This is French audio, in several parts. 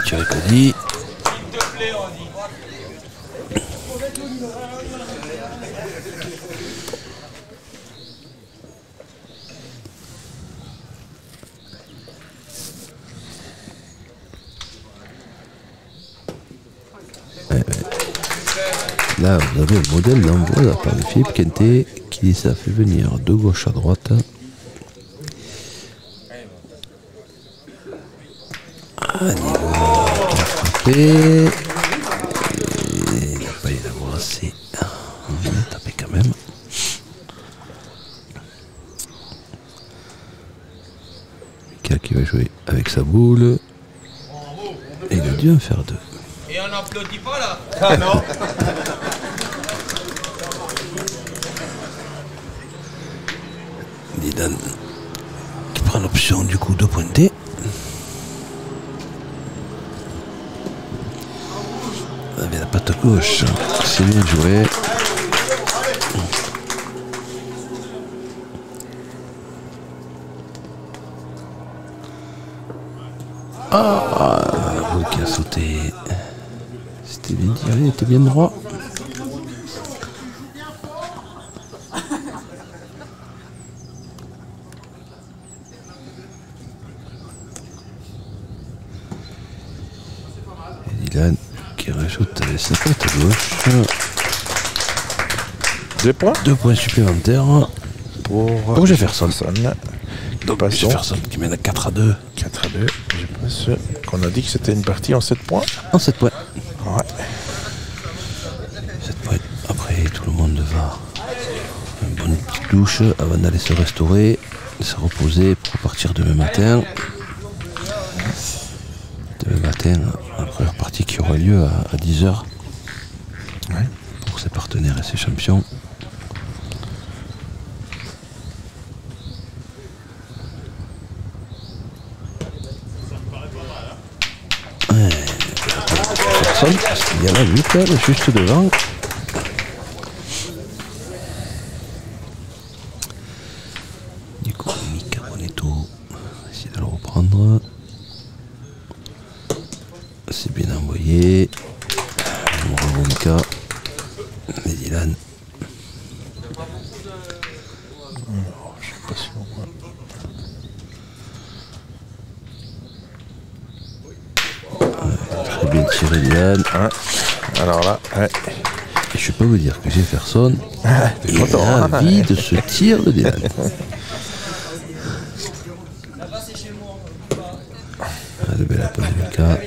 tiré Cody. Là, vous avez le modèle d'envoi de la part de Philippe Quintet qui ça fait venir de gauche à droite. Un niveau qui a frappé. Il n'a pas eu d'avoir assez. On va taper quand même. Michael qui va jouer avec sa boule. Et il a dû en faire deux. Et on n'applaudit pas là. Ah non. Dylan qui prend l'option du coup de pointer. Avec la patte gauche, c'est bien joué. Ah, la boule qui a sauté. C'était bien tiré, il était bien droit. Et Dylan qui rajoute sa patte gauche. 2 points. 2 points supplémentaires pour Jefferson. Donc Jefferson qui mène à 4-2. 4-2. Je pense qu'on a dit que c'était une partie en 7 points. En 7 points. Ouais. 7 points. Après, tout le monde va une bonne petite douche avant d'aller se restaurer, se reposer pour partir demain matin. Demain matin, la première partie qui aura lieu à 10h. Ouais. Pour ses partenaires et ses champions. Parce qu'il y a la 8 juste devant. Du coup, Mika Bonetto va essayer de le reprendre. C'est bien envoyé. Bravo Mika. Et Dylan. Je suis pas sûr. Très bien tiré Dylan. Ouais. Alors là, ouais. Et je peux vous dire que Jefferson est ravi de ce tir de Dylan. De belle appel de Mika.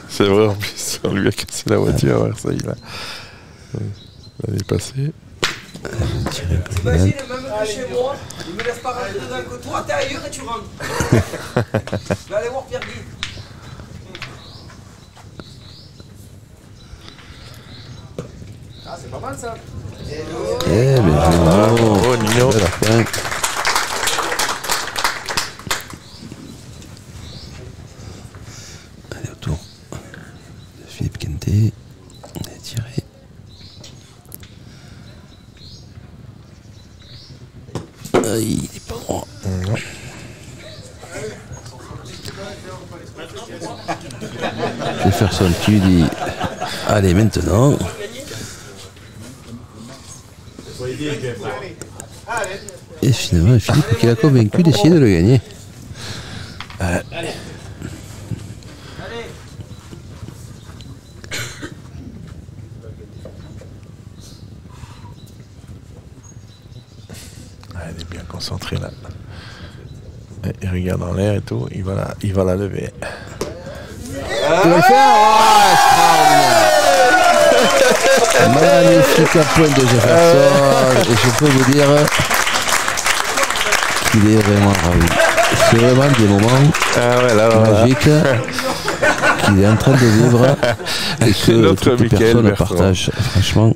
C'est vrai en plus, on lui a cassé la voiture à Marseille là. L'année passée. Imagine même que chez moi, il me laisse pas rentrer dans le toit, t'es ailleurs et tu rentres. Je vais aller voir Pierre Guy. Ah, c'est pas mal ça. Eh bien joué. Oh Nino. À la fin. Allez, autour de Philippe Quintet. On est tiré. Il est pas droit. Non. Jefferson qui lui dit allez maintenant. Et finalement Philippe qui l'a convaincu d'essayer de le gagner. Elle est bien concentrée là. Et il regarde en l'air et tout, il va la lever. Il va le faire. Magnifique point de Jefferson. Et je peux vous dire qu'il est vraiment ravi. C'est vraiment des moments magiques qu'il est en train de vivre et que notre toutes les Michael personnes Bertrand partagent. Franchement.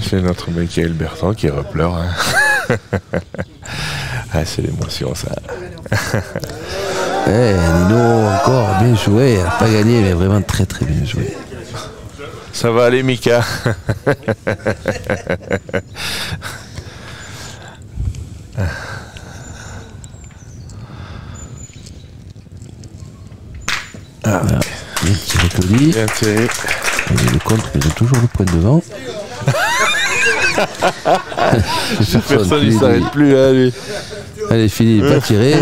C'est notre Michael Bertrand qui repleure. Hein. Ah, c'est l'émotion ça. Nino encore bien joué, il n'a pas gagné mais vraiment très très bien joué. Ça va aller Mika. Ah, bien tiré Claudie. Bien tiré. Et le contre, ils ont toujours le point devant. Personne il s'arrête plus, hein, lui. Allez Philippe, pas tiré.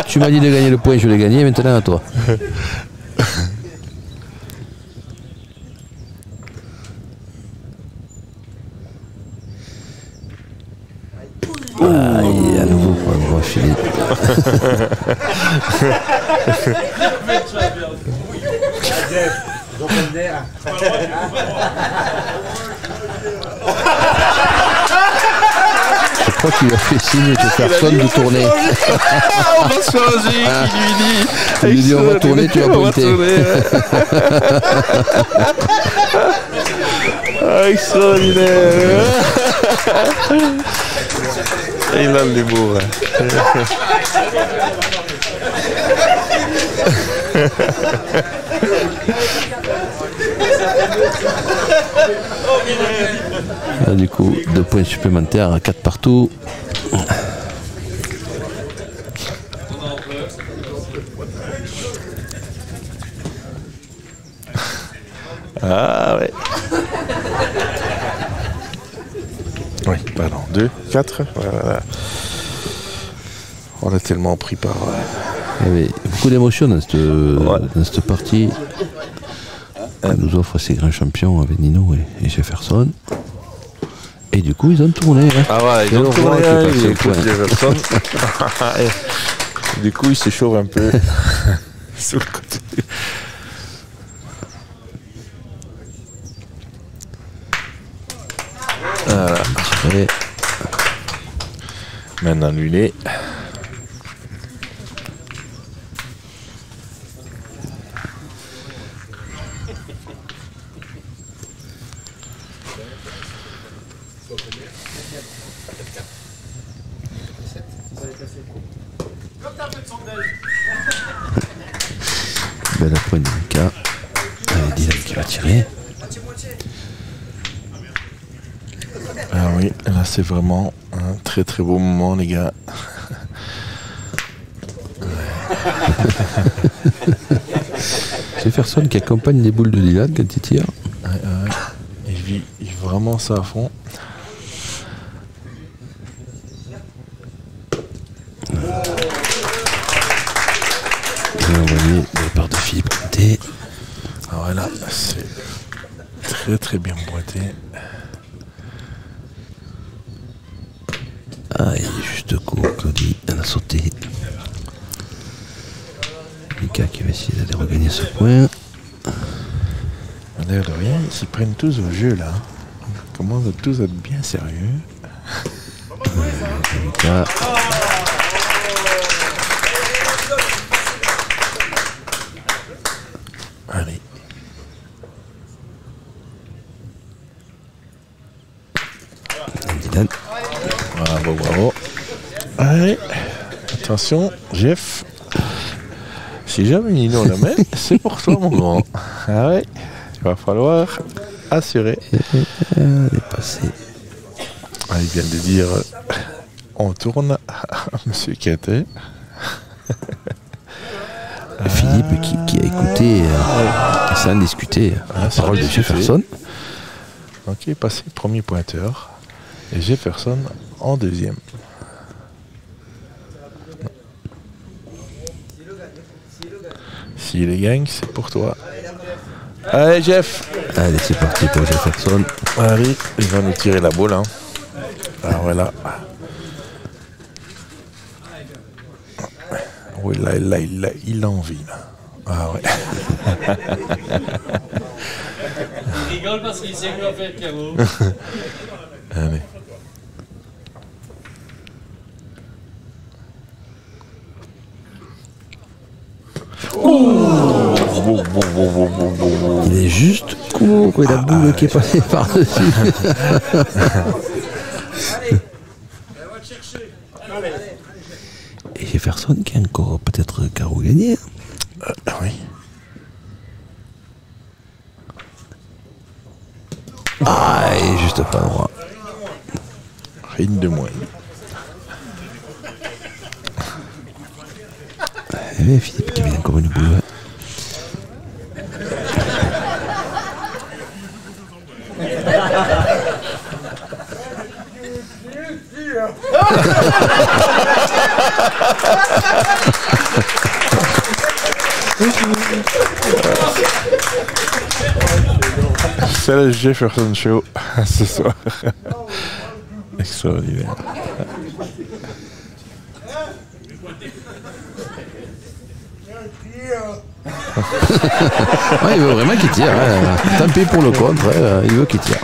Tu m'as dit de gagner le point, je l'ai gagné, maintenant à toi. Aïe, à nouveau pour le droit Philippe. Je crois qu'il a fait signe de personne de tourner. On va changer, Il lui dit on va tourner, tu vas pointer. Ah, extraordinaire. Et il a le l'humour. Là, du coup, 2 points supplémentaires, 4 partout. Ah ouais. Oui, pardon. 2, 4. Voilà. On a tellement pris par. Il y avait beaucoup d'émotions dans cette partie. Elle nous offre ces grands champions avec Nino et Jefferson. Et du coup, ils ont tourné. Hein. Ah ouais, ils ont tourné. Jefferson. Du coup, il se chauffe un peu sur le côté. Voilà. Et Maintenant annulé. belle pointe de Mika. Allez, Dylan qui va tirer. Ah oui, là c'est vraiment un très très beau moment les gars. Jefferson qui accompagne les boules de Dylan quand il tire. Il vit vraiment ça à fond. Bien envoyé de la part de Philippe Côté. Alors voilà, c'est très très bien boité. Ah, il est juste court, Claudie, elle a sauté. Mika qui va essayer d'aller regagner ce point. L'air de rien, ils s'y prennent tous au jeu là. Ils commencent à tous être bien sérieux. Mika. Allez. Dylan. Bravo, bravo. Allez. Attention, Jeff. Si jamais Nino l'amène, c'est pour toi mon grand. Ah ouais. Il va falloir assurer. Elle est passée. Ah, il vient de dire on tourne à Monsieur Catet. Philippe qui a écouté sans discuter la sans parole de discuter. Jefferson. Ok, passé premier pointeur. Et Jefferson en deuxième. S'il les gagne, c'est pour toi. Allez Jeff. Allez, c'est parti pour Jefferson. Allez, il va nous tirer la boule. Hein. Alors voilà. Oui, là, il a envie. Là. Ah ouais. Il rigole parce qu'il sait quoi faire, Caro. Allez. Il est juste court, et la boule qui est passée par-dessus. Et Jefferson qui a encore peut-être carreau gagné. Oui. Ah, il est juste pas droit. Une de moins. Et Philippe qui met encore une boule. C'est le Jefferson Show ce soir. Extraordinaire. Ouais, il veut vraiment qu'il tire. Hein. Tant pis pour le contre, il veut qu'il tire.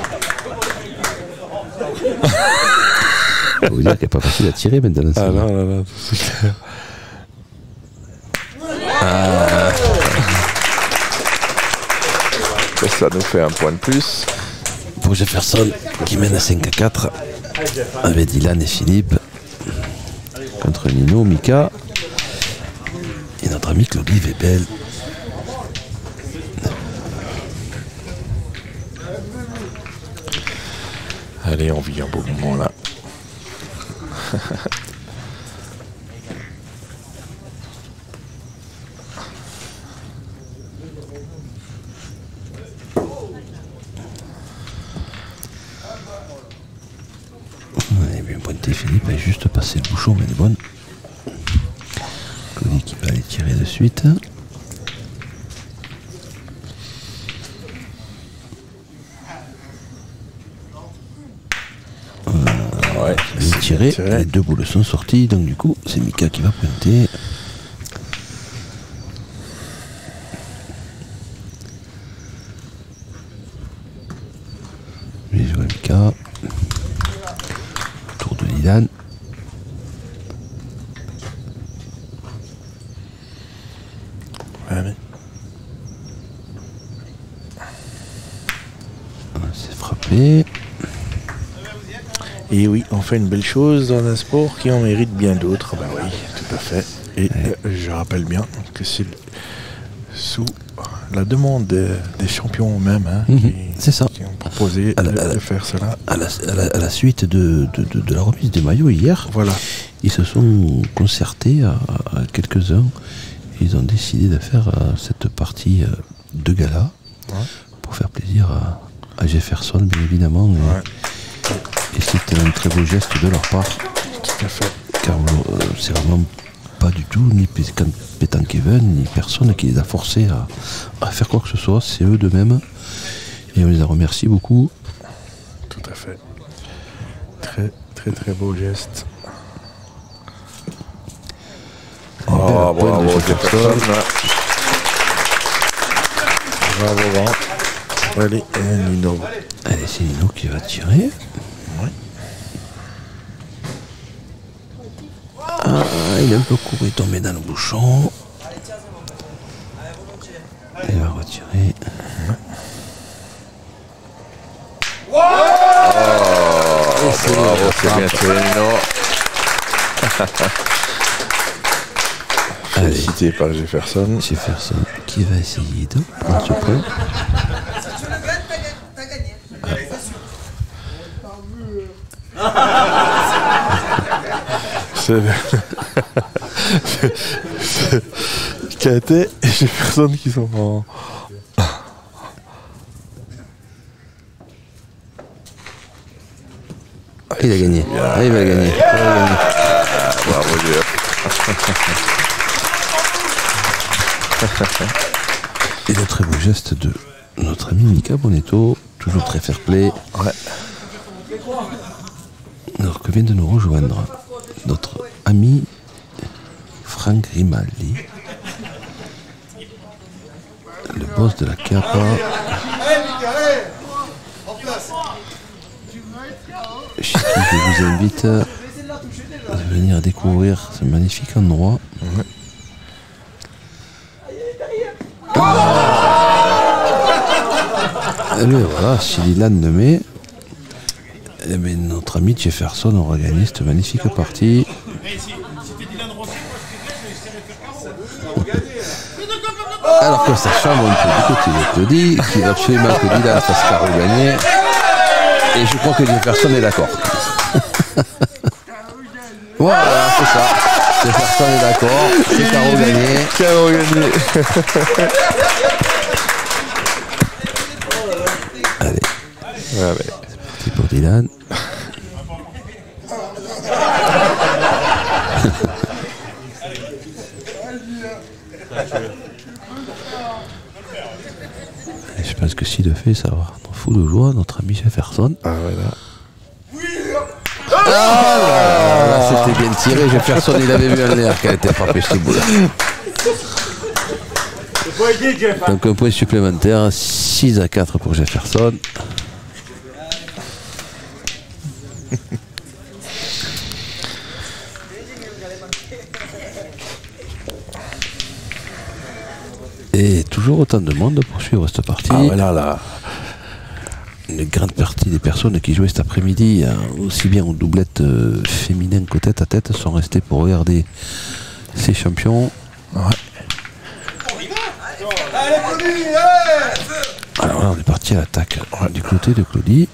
Je peux vous dire qu'il n'est pas facile à tirer maintenant. Ah non, c'est clair. Et ça nous fait un point de plus. Pour Jefferson qui mène à 5-4 avec Dylan et Philippe contre Nino, Mika et notre ami Claudie Webel. Allez, on vit un beau moment là. On est bien pointé, Philippe a juste passé le bouchon, mais elle est bonne. Claudie qui va aller tirer de suite. Ouais, Bien tiré, les deux boules sont sorties, donc du coup c'est Mika qui va pointer. Bien joué Mika. Tour de Dylan. Allez. C'est frappé. Et oui, on fait une belle chose dans un sport qui en mérite bien d'autres. Ben oui, tout à fait. Et je rappelle bien que c'est sous la demande des champions eux-mêmes c'est ça. qui ont proposé de faire cela. À la suite de la remise des maillots hier, Voilà. ils se sont concertés à quelques-uns. Ils ont décidé de faire cette partie de gala pour faire plaisir à Jefferson, bien évidemment. Et c'était un très beau geste de leur part. Tout à fait. Car c'est vraiment pas du tout ni Pétan Kevin, ni personne qui les a forcés à faire quoi que ce soit. C'est eux d'eux-mêmes. Et on les a remerciés beaucoup. Tout à fait. Très, très, très beau geste. Oh, bravo, Jefferson. Bravo. Allez, Nino. Allez, c'est Nino qui va tirer. Ouais. Il est un peu court, il est tombé dans le bouchon. Il va retirer. Bravo, c'est bien tiré, Nino. Félicité par Jefferson. Jefferson qui va essayer de prendre ce point. Si tu le gagnes, t'as gagné. C'est Katé et Jefferson qui sont en... Il a gagné. Il va gagner. Bravo, Jeff. Et le très beau geste de notre ami Mika Bonetto, toujours très fair play. Ouais. Alors que vient de nous rejoindre notre ami Franck Grimaldi, le boss de la Kappa. Chez qui je vous invite à venir découvrir ce magnifique endroit. Et bien voilà, si Dylan le met, eh bien, notre ami Jefferson aura gagné cette magnifique partie. Alors que ça chambre un peu du côté de Claudie, qui va absolument que Dylan fasse pas regagner. Et je crois que Jefferson est d'accord. Voilà, c'est ça. Jefferson est d'accord. C'est Caro gagné. Caro gagné. Allez. Allez. C'est pour Dylan. Je pense que s'il le fait, ça va en fou de joie, notre ami Jefferson. Ah voilà. Là, c'était bien tiré. Jefferson, il avait vu un l'air qui a été frappé ce bout-là. Donc un point supplémentaire, 6-4 pour Jefferson. Et toujours autant de monde pour suivre cette partie. Ah voilà là. Une grande partie des personnes qui jouaient cet après-midi, aussi bien aux doublettes féminines qu'aux tête à tête, sont restées pour regarder ces champions. Ouais. Alors là, on est parti à l'attaque du côté de Claudie.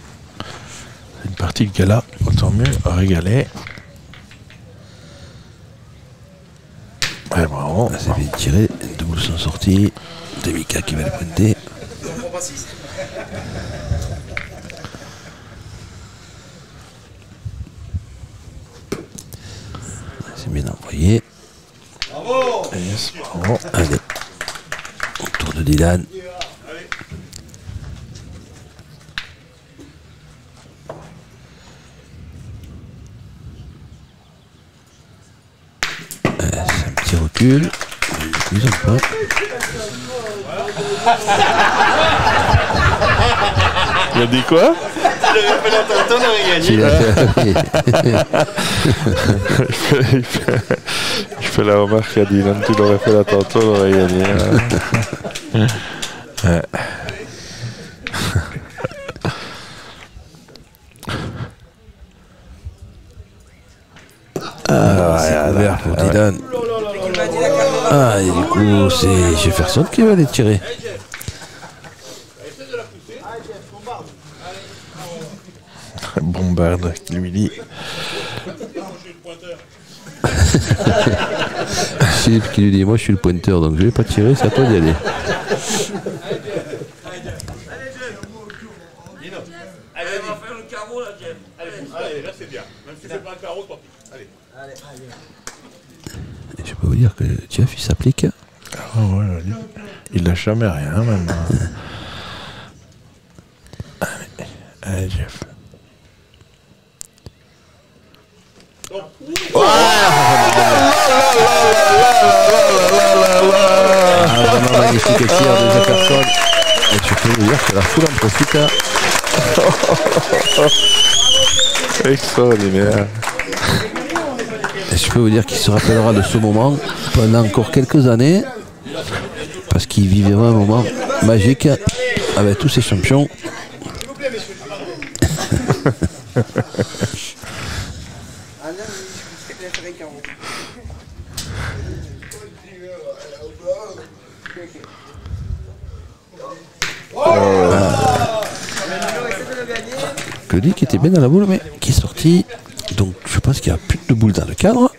Une partie de gala, autant mieux, régalé. Ouais, bravo. Là, c'est bien tiré, double sont sortis. De Mika qui va le pointer. C'est bien envoyé. Yes, bravo. Allez, on tourne Dylan. C'est un petit recul. Ils ont pas. Il a dit quoi? Je fais la remarque à Dylan, tu l'aurais fait là tantôt, on aurait gagné. Ouais. C'est ouvert pour Dylan. Ah, et du coup, c'est Jefferson qui va les tirer. Bombarde qui lui dit. Philippe qui lui dit, moi je suis le pointeur, donc je vais pas tirer, c'est à toi d'y aller. Allez, là c'est bien. Même si c'est pas un carreau, tant pis. Allez. Et je peux vous dire que Jeff il s'applique. Ah ouais, il lâche jamais rien même. Allez Jeff. Vraiment magnifique tir de Jefferson. Et tu peux vous dire que la foule en profite. Extraordinaire. Et je peux vous dire qu'il se rappellera de ce moment pendant encore quelques années. Parce qu'il vivait un moment magique avec tous ces champions. Claudie qui était bien dans la boule mais qui est sorti. Donc je pense qu'il n'y a plus de boules dans le cadre.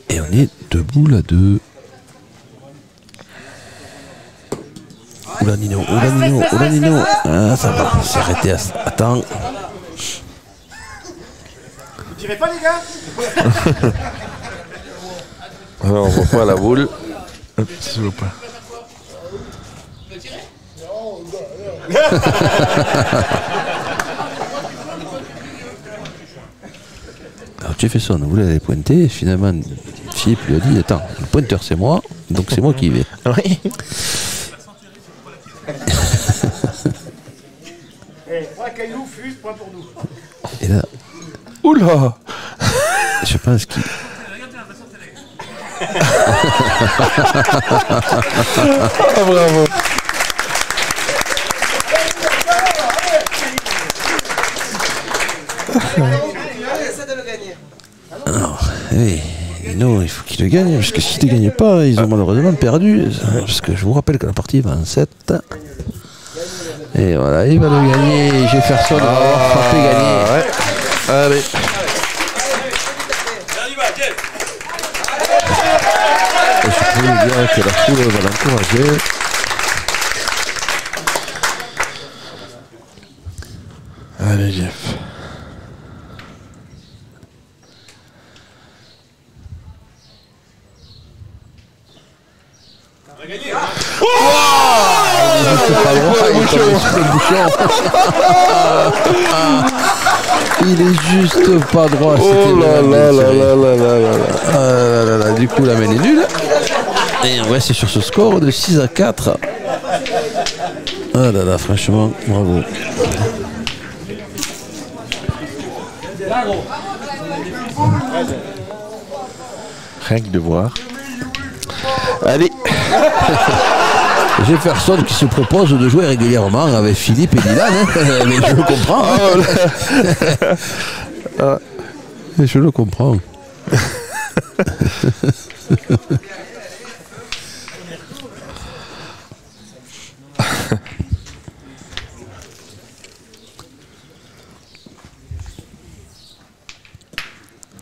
Et on est deux boules à deux. Oula Nino, oula Nino, oula Nino. Ah ça va, c'est arrêté. Attends. Vous tirez pas les gars? Alors, on voit pas la boule. S'il vous plaît. Alors Jefferson voulait aller pointer, et finalement Philippe lui a dit attends, le pointeur c'est moi, donc c'est moi qui y vais. Oui. Point caillou, fuse, point pour nous. Et là, Oula. je pense qu'il. Ah bravo. Alors, oui, Nino, il faut qu'il le gagne, parce que s'il ne gagne pas, ils ont malheureusement perdu. Parce que je vous rappelle que la partie va en 7. Et voilà, il va le gagner. Jefferson va avoir frappé gagné. Ouais. Allez. Et je peux vous dire que la foule va l'encourager. Allez, Jeff. Il est juste pas droit. Oh là là là là là là là. Ah là là là. Du coup, la main est nulle. Et on reste sur ce score de 6-4. Ah là là, franchement, bravo. Rien que de voir. Allez. Jefferson qui se propose de jouer régulièrement avec Philippe et Dylan, hein. Mais je le comprends. Hein. Je le comprends.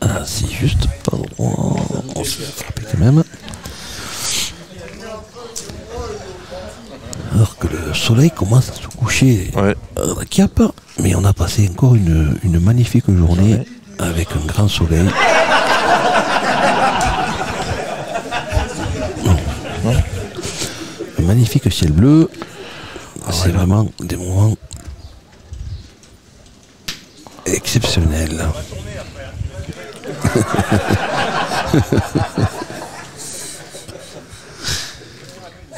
Ah, c'est juste pas droit. On se fait frapper quand même. Alors que le soleil commence à se coucher à la Cape, mais on a passé encore une magnifique journée avec un grand soleil. Un magnifique ciel bleu. C'est vraiment des moments exceptionnels.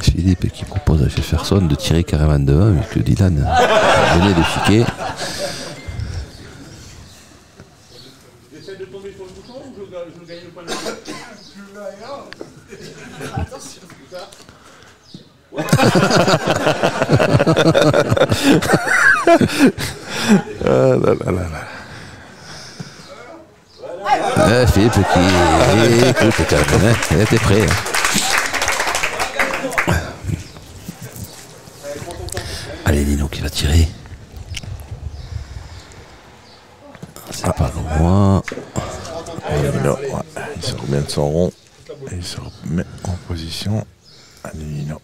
Philippe qui propose à Jefferson de tirer carrément devant vu que Dylan venait de chiquer. J'essaie de tomber sur le bouchon ou je gagne le point de Philippe qui écoute quand même, il était prêt. Allez, Lino qui va tirer. C'est pas loin. Lino, il se remet de son rond. Et il se remet en position. Allez, Lino.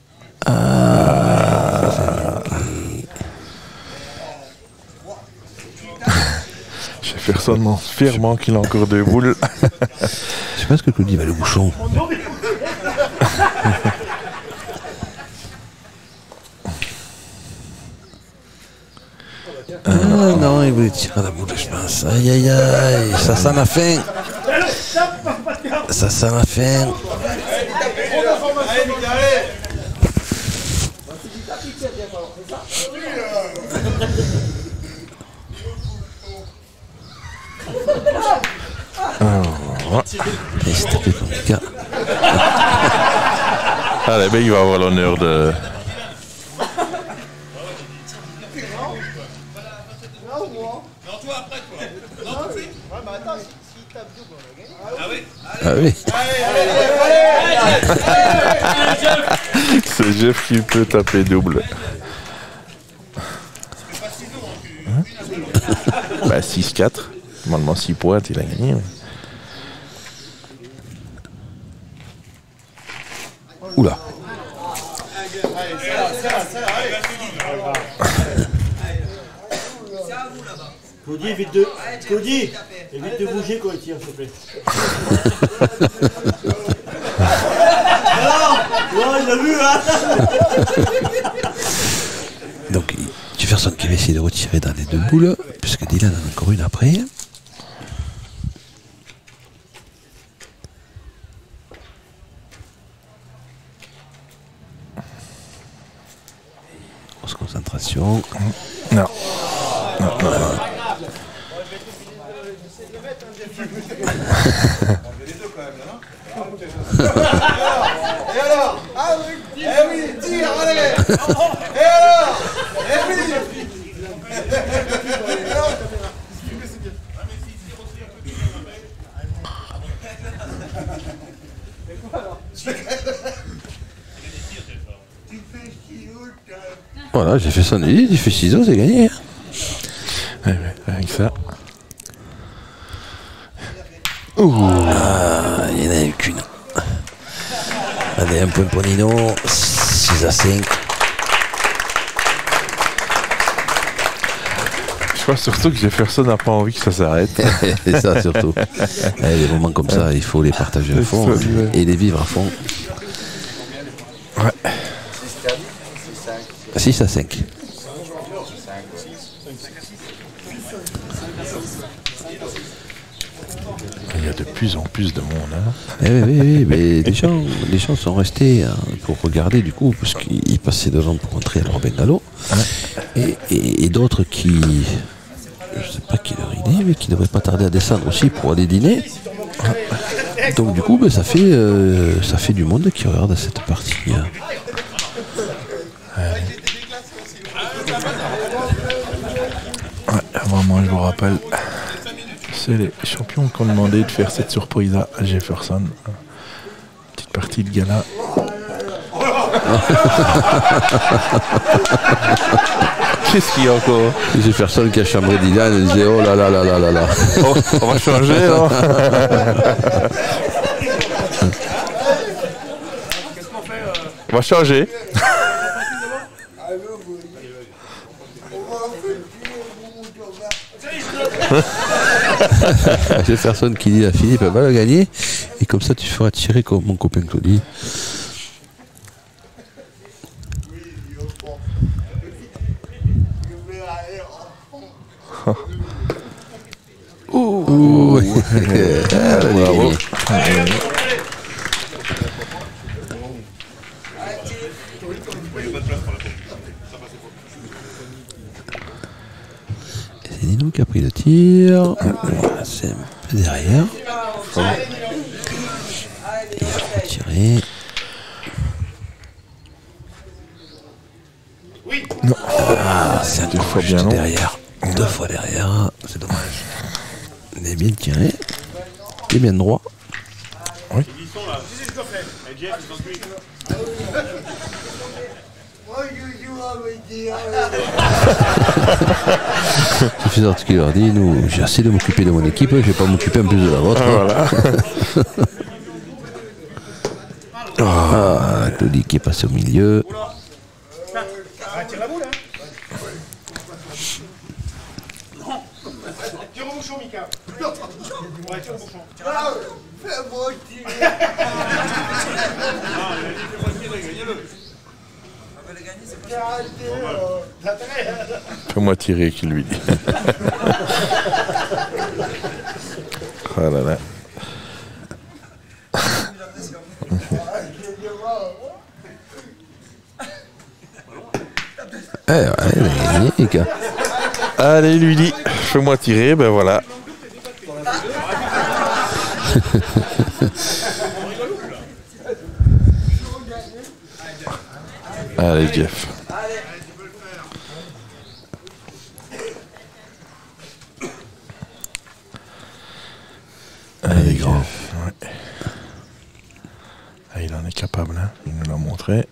Jefferson montre fièrement qu'il a encore deux boules. Je sais pas ce que Claudie va le bouchon. Non, il voulait tirer la boule, je pense. Aïe aïe aïe, ça sent la fin. Ça sent la fin. Et c'est tapé comme le gars. Allez, ben il va avoir l'honneur de... Ah oui. C'est Jeff qui peut taper double. Hein? Bah 6-4. Normalement 6 points, il a gagné. Oula. Claudie, évite de... Claudie, évite de bouger quand il tire, s'il te plaît. Non, il l'a vu, hein. Donc, Jefferson qui va essayer de retirer dans les deux boules, puisque Dylan en a encore une après. Grosse concentration. Non. Non, non, non. Et alors? Ah oui, eh oui, tire, allez. Et alors? Eh oui. Voilà, j'ai fait son idée, j'ai fait ciseaux, c'est gagné. Ouais, avec ça. Ah, il n'y en a eu qu'une. Allez, un point pour Nino. 6-5. Je crois surtout que Jefferson n'a pas envie que ça s'arrête. C'est ça surtout. Des moments comme ça, il faut les partager à fond et les vivre à fond. Ouais. 6-5. Il y a de plus en plus de monde. Hein. Oui, mais les gens sont restés pour regarder du coup, parce qu'ils passaient devant pour entrer à leur bungalow. Ouais. Et d'autres qui, je sais pas qui leur idée, mais qui ne devraient pas tarder à descendre aussi pour aller dîner. Ouais. Donc du coup, ben, ça fait du monde qui regarde cette partie. Hein. Ouais, vraiment, je vous rappelle. C'est les champions qui ont demandé de faire cette surprise à Jefferson. Petite partie de gala. Qu'est-ce qu'il y a encore? Jefferson qui a chambré Dylan et disait oh là là là là là là. Oh, on va changer, hein. On va changer. Jefferson qui dit à Philippe, elle va le gagner, et comme ça tu feras tirer comme mon copain Claudie. Ouh. Bravo. C'est Nino qui a pris le tir. C'est un peu derrière. Il va retirer. Non. Ah, c'est deux fois bien long. Derrière. 2 fois derrière. C'est dommage. Il est bien tiré. Il est bien droit. Oui. Je fais sorte qu'il leur dit, nous, j'ai assez de m'occuper de mon équipe, je vais pas m'occuper en plus de la vôtre. Voilà. Ah, Claudie qui est passé au milieu. Tire la boule, hein. Tire au bouchon, Mika. Ouais, tire au bouchon. Fais-moi tirer. Fais-moi tirer, qu'il lui dit. Oh là là. Allez, lui dit, fais-moi tirer, ben voilà. Allez, Jeff. Allez, Jeff. Ouais. Ah, il en est capable, hein. Il nous l'a montré.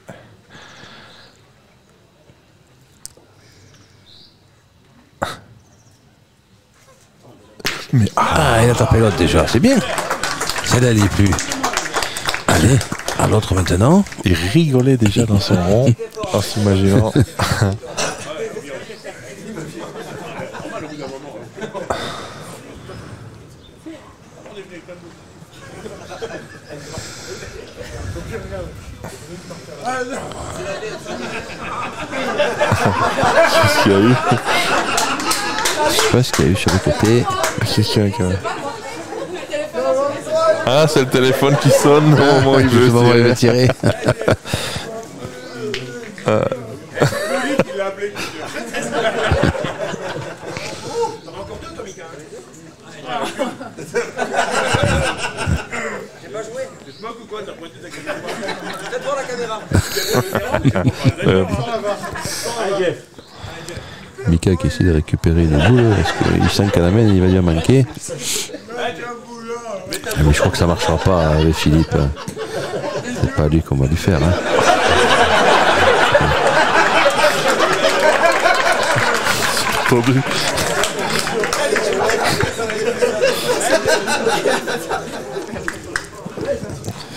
Mais il a tapé l'autre déjà, c'est bien. Celle-là, elle n'y est plus. Allez, à l'autre maintenant. il rigolait déjà dans son rond en s'imaginant. Qu'est-ce qu'il y a eu? Je sais pas ce qu'il y a eu sur le côté. Qu'est-ce qu'il y a eu? Ah, c'est le téléphone qui sonne au moment où il veut tirer. Il l'a appelé. T'en as encore deux, toi, Mika. J'ai pas joué. Tu te moques ou quoi? T'as pointé ta caméra. Peut-être voir la caméra. Allez, Jeff. Mika qui essaie de récupérer une boule parce qu'il sent qu'à la main il va lui en manquer. Mais je crois que ça marchera pas avec Philippe. C'est pas lui qu'on va lui faire. Hein.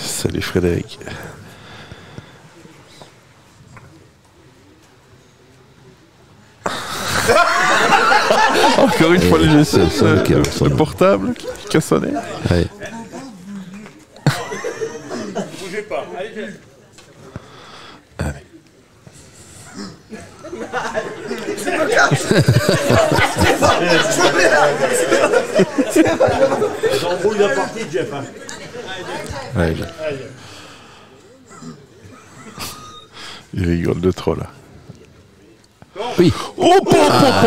Salut Frédéric. Encore une fois le GSM, le portable qui a sonné. Ouais. Bougez pas. Allez, viens. J'embrouille la partie, Jeff. Hein. Ouais, il rigole de trop là. Oui. Oh,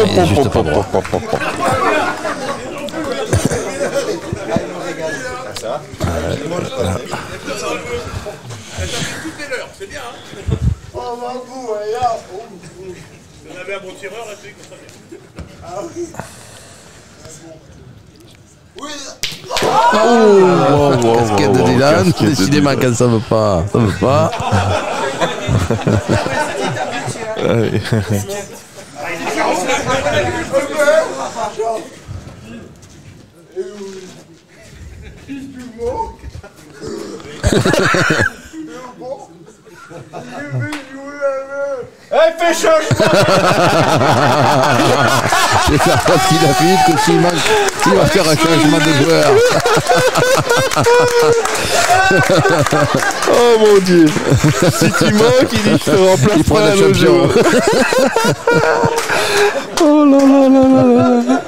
il est juste pas droit. Toutes les leurs, c'est bien. Hein. Oh, mon goût, là. Si on avait un bon tireur, là, c'est très bien. Casquette de Dylan. Décidément, quand ça veut pas, ça veut pas. Allez. Fais changement. C'est sa faute qu'il a fait que s'il va faire un changement de joueur. Oh mon Dieu. Si tu manques, il dit je te remplace Il prend pas le à l'autre champion. jour. Oh là là là là là.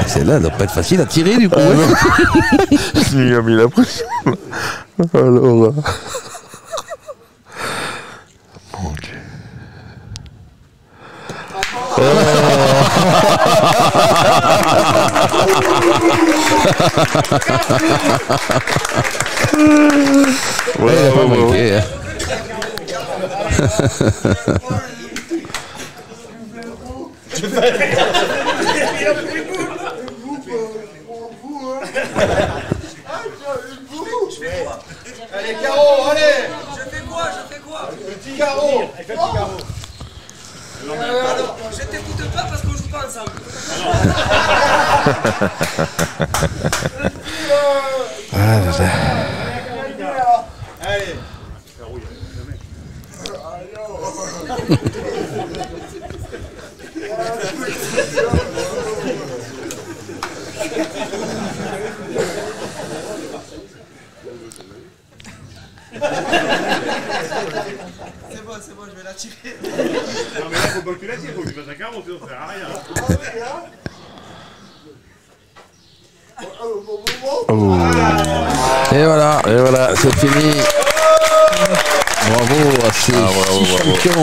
Celle-là, elle doit pas être facile à tirer du coup. Il lui a mis la pression. Alors. Mon Dieu. Il a pas manqué. Hein. Allez, Caro, allez. Je fais quoi Petit Caro. Alors, je t'écoute pas parce qu'on joue pas ensemble. Allez. C'est bon, je vais la tirer. Non, mais là, faut pas que tu la tires, faut que tu fasses un carreau, sinon ça sert à rien. Et voilà, c'est fini. Bravo à ces bravo, 6 bravo. champions.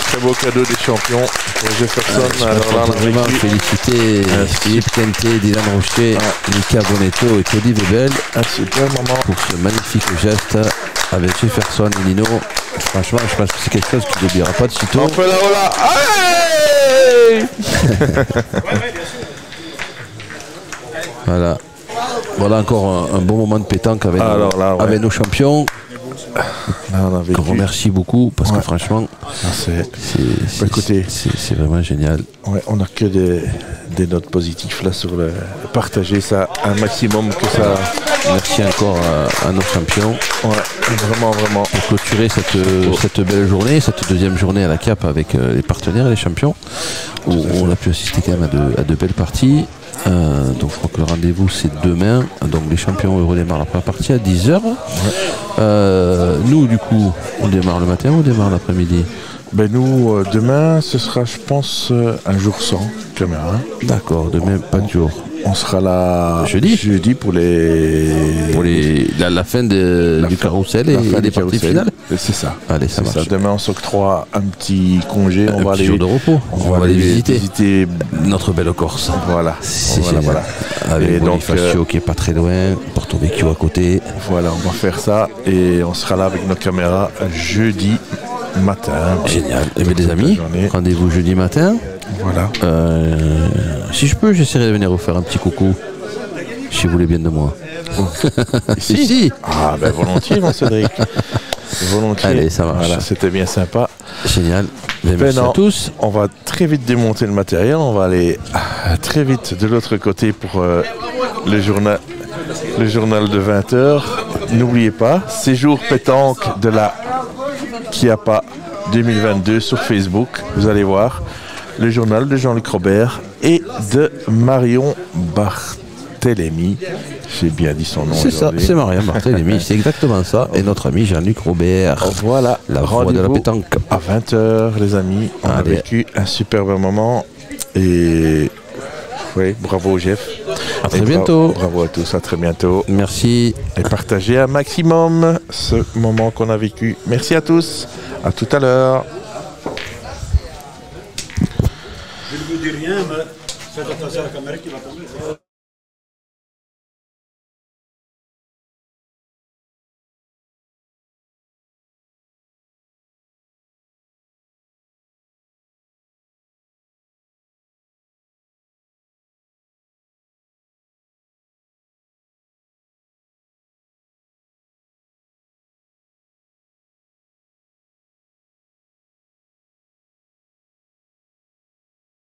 Très beau cadeau des champions pour Jefferson. Je Alors là, on a vraiment vécu féliciter Philippe Kenté, Dylan Rocher, Mika Bonetto et Tony Webel un super moment. pour ce magnifique geste avec Jefferson et Nino. Franchement, je pense que c'est quelque chose qu'il n'oubliera pas de sitôt. On peut la voilà. Allez. Voilà. Voilà encore un bon moment de pétanque avec, Alors là, ouais. avec nos champions. Là, on a vécu. On remercie beaucoup parce que Ouais. franchement, Ah, écoutez. c'est vraiment génial. Ouais, on n'a que des notes positives là sur le partager ça un maximum que ça. Merci encore à nos champions Ouais, vraiment, vraiment. pour clôturer cette belle journée, cette deuxième journée à la CAP avec les partenaires et les champions, où on a pu assister quand même à de belles parties. Donc je crois que le rendez-vous c'est demain. Donc les champions redémarrent la première partie à 10h. Nous du coup on démarre le matin ou on démarre l'après-midi? Ben nous, demain, ce sera, je pense, un jour sans caméra. D'accord, demain pas de jour. On sera là Jeudi pour les... la fin du carrousel et la fin des du parties carrousel. finales. C'est ça. Allez, ça C'est marche. Demain, on s'octroie un petit congé. Un petit jour de repos. On va aller visiter notre belle Corse. Voilà. C'est Voilà, génial. voilà. Avec Et donc, Bonifacio qui est pas très loin, Porto Vecchio à côté. Voilà, on va faire ça et on sera là avec nos caméras jeudi matin. Génial. Et bien Toute les la amis, journée. rendez-vous jeudi matin. Voilà. Si je peux, j'essaierai de venir vous faire un petit coucou. Si vous voulez bien de moi. Ici Si. Ah ben volontiers mon Cédric. Volontiers. Allez, ça marche. Voilà, c'était bien sympa. Génial. Mais merci à tous. On va très vite démonter le matériel. On va aller très vite de l'autre côté pour le journal de 20h. N'oubliez pas, séjour pétanque de la Chiapa 2022 sur Facebook. Vous allez voir le journal de Jean-Luc Robert et de Marion Barthélémy. J'ai bien dit son nom. C'est ça, aujourd'hui. c'est Marion Barthélémy, c'est exactement ça. Et notre ami Jean-Luc Robert. Voilà, La voix de la rendez-vous pétanque. à 20h, les amis. On a Allez. vécu un superbe moment. Et oui, bravo Jeff. À très Et bientôt. Bravo à tous, à très bientôt. Merci. Et partagez un maximum ce moment qu'on a vécu. Merci à tous. À tout à l'heure. Je ne vous dis rien, mais faites attention à la caméra qui va tomber.